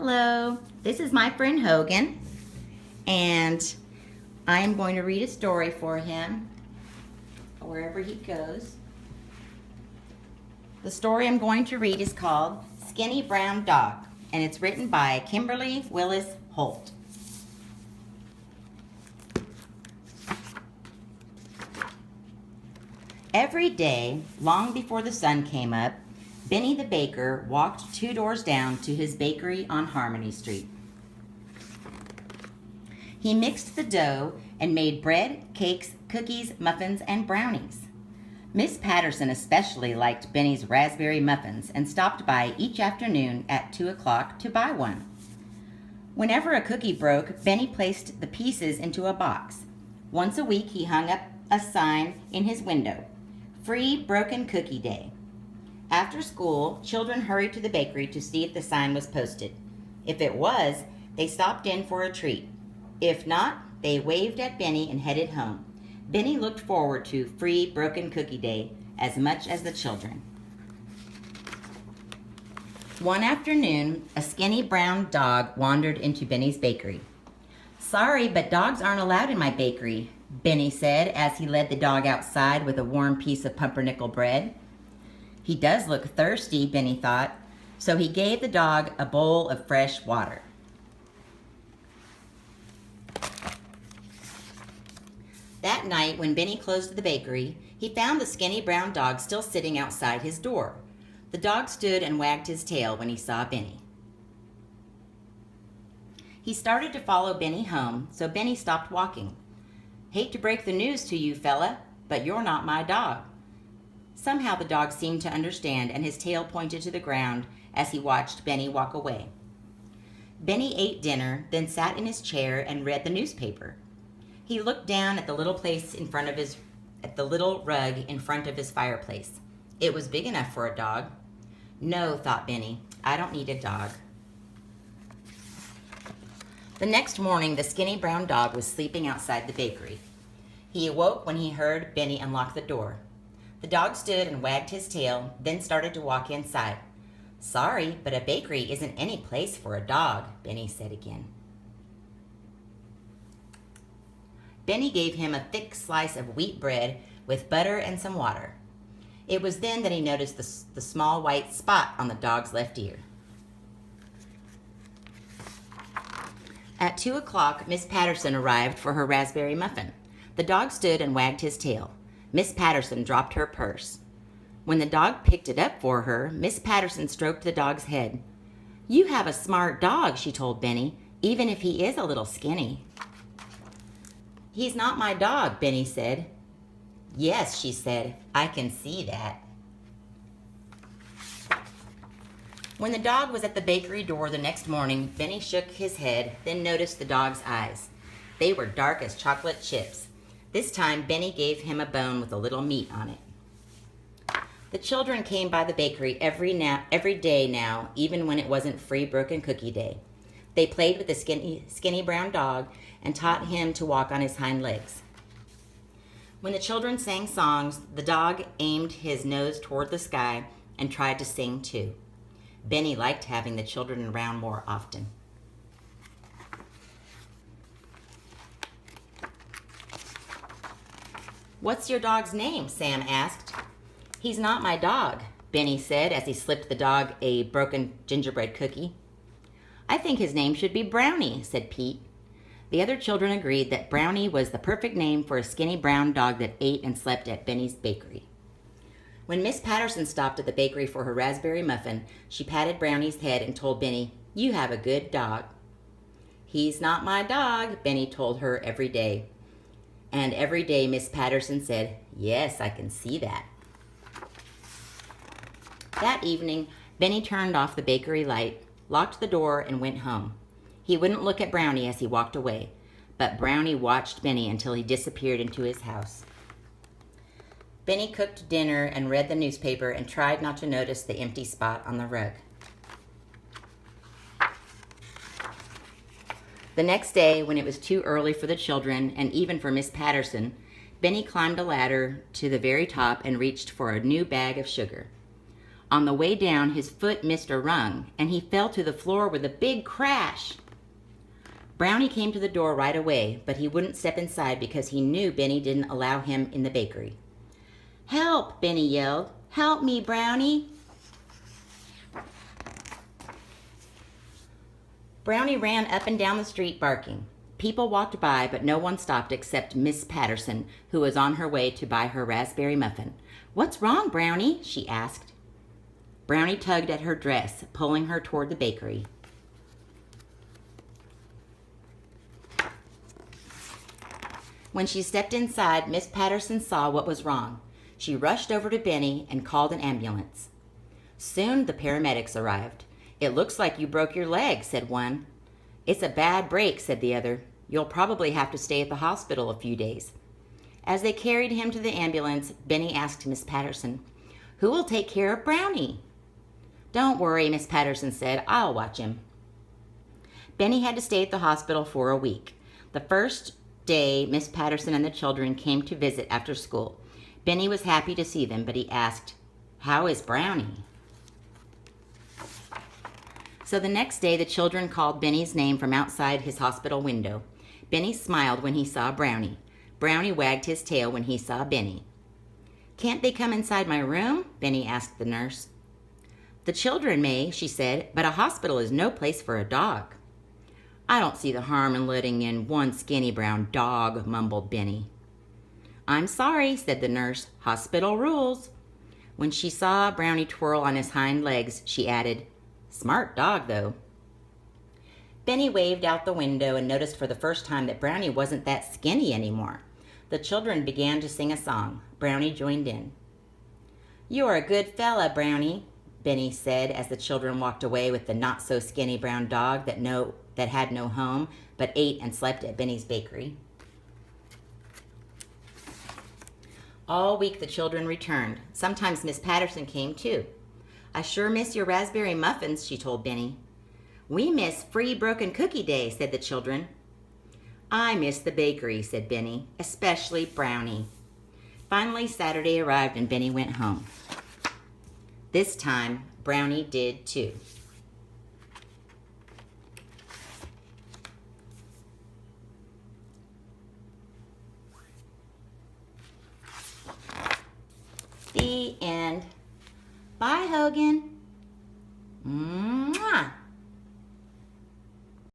Hello, this is my friend Hogan, and I am going to read a story for him wherever he goes. The story I'm going to read is called Skinny Brown Dog, and it's written by Kimberly Holt. Every day, long before the sun came up, Benny the baker walked 2 doors down to his bakery on Harmony Street. He mixed the dough and made bread, cakes, cookies, muffins, and brownies. Miss Patterson especially liked Benny's raspberry muffins and stopped by each afternoon at 2 o'clock to buy one. Whenever a cookie broke, Benny placed the pieces into a box. Once a week, he hung up a sign in his window, "Free Broken Cookie Day." After school, children hurried to the bakery to see if the sign was posted. If it was, they stopped in for a treat. If not, they waved at Benny and headed home. Benny looked forward to Free Broken Cookie Day as much as the children. One afternoon, a skinny brown dog wandered into Benny's bakery. "Sorry, but dogs aren't allowed in my bakery," Benny said as he led the dog outside with a warm piece of pumpernickel bread. He does look thirsty, Benny thought, so he gave the dog a bowl of fresh water. That night, when Benny closed the bakery, he found the skinny brown dog still sitting outside his door. The dog stood and wagged his tail when he saw Benny. He started to follow Benny home, so Benny stopped walking. "Hate to break the news to you, fella, but you're not my dog." Somehow the dog seemed to understand, and his tail pointed to the ground as he watched Benny walk away. Benny ate dinner, then sat in his chair and read the newspaper. He looked down at the little rug in front of his fireplace. It was big enough for a dog. "No," thought Benny, "I don't need a dog." The next morning, the skinny brown dog was sleeping outside the bakery. He awoke when he heard Benny unlock the door. The dog stood and wagged his tail, then started to walk inside. "Sorry, but a bakery isn't any place for a dog," Benny said again. Benny gave him a thick slice of wheat bread with butter and some water. It was then that he noticed the small white spot on the dog's left ear. At 2 o'clock, Miss Patterson arrived for her raspberry muffin. The dog stood and wagged his tail. Miss Patterson dropped her purse. When the dog picked it up for her, Miss Patterson stroked the dog's head. "You have a smart dog," she told Benny, "even if he is a little skinny." "He's not my dog," Benny said. "Yes," she said, "I can see that." When the dog was at the bakery door the next morning, Benny shook his head, then noticed the dog's eyes. They were dark as chocolate chips. This time, Benny gave him a bone with a little meat on it. The children came by the bakery every day now, even when it wasn't Free Broken Cookie Day. They played with the skinny brown dog and taught him to walk on his hind legs. When the children sang songs, the dog aimed his nose toward the sky and tried to sing too. Benny liked having the children around more often. "What's your dog's name?" Sam asked. "He's not my dog," Benny said as he slipped the dog a broken gingerbread cookie. "I think his name should be Brownie," said Pete. The other children agreed that Brownie was the perfect name for a skinny brown dog that ate and slept at Benny's bakery. When Miss Patterson stopped at the bakery for her raspberry muffin, she patted Brownie's head and told Benny, "You have a good dog." "He's not my dog," Benny told her every day. And every day Miss Patterson said, "Yes, I can see that." That evening, Benny turned off the bakery light, locked the door, and went home. He wouldn't look at Brownie as he walked away, but Brownie watched Benny until he disappeared into his house. Benny cooked dinner and read the newspaper and tried not to notice the empty spot on the rug. The next day, when it was too early for the children and even for Miss Patterson, Benny climbed a ladder to the very top and reached for a new bag of sugar. On the way down, his foot missed a rung, and he fell to the floor with a big crash. Brownie came to the door right away, but he wouldn't step inside because he knew Benny didn't allow him in the bakery. "Help!" Benny yelled. "Help me, Brownie!" Brownie ran up and down the street barking. People walked by, but no one stopped except Miss Patterson, who was on her way to buy her raspberry muffin. "What's wrong, Brownie?" she asked. Brownie tugged at her dress, pulling her toward the bakery. When she stepped inside, Miss Patterson saw what was wrong. She rushed over to Benny and called an ambulance. Soon the paramedics arrived. "It looks like you broke your leg," said one. "It's a bad break," said the other. "You'll probably have to stay at the hospital a few days." As they carried him to the ambulance, Benny asked Miss Patterson, "Who will take care of Brownie?" "Don't worry," Miss Patterson said. "I'll watch him." Benny had to stay at the hospital for a week. The first day, Miss Patterson and the children came to visit after school. Benny was happy to see them, but he asked, "How is Brownie?" So the next day, the children called Benny's name from outside his hospital window. Benny smiled when he saw Brownie. Brownie wagged his tail when he saw Benny. "Can't they come inside my room?" Benny asked the nurse. "The children may," she said, "but a hospital is no place for a dog." "I don't see the harm in letting in one skinny brown dog," mumbled Benny. "I'm sorry," said the nurse. "Hospital rules." When she saw Brownie twirl on his hind legs, she added, "Smart dog, though." Benny waved out the window and noticed for the first time that Brownie wasn't that skinny anymore. The children began to sing a song. Brownie joined in. "You're a good fella, Brownie," Benny said as the children walked away with the not-so-skinny brown dog that had no home but ate and slept at Benny's bakery. All week the children returned. Sometimes Miss Patterson came too. "I sure miss your raspberry muffins," she told Benny. "We miss free broken cookie day," said the children. "I miss the bakery," said Benny, "especially Brownie." Finally, Saturday arrived and Benny went home. This time, Brownie did too. The end. Bye, Hogan.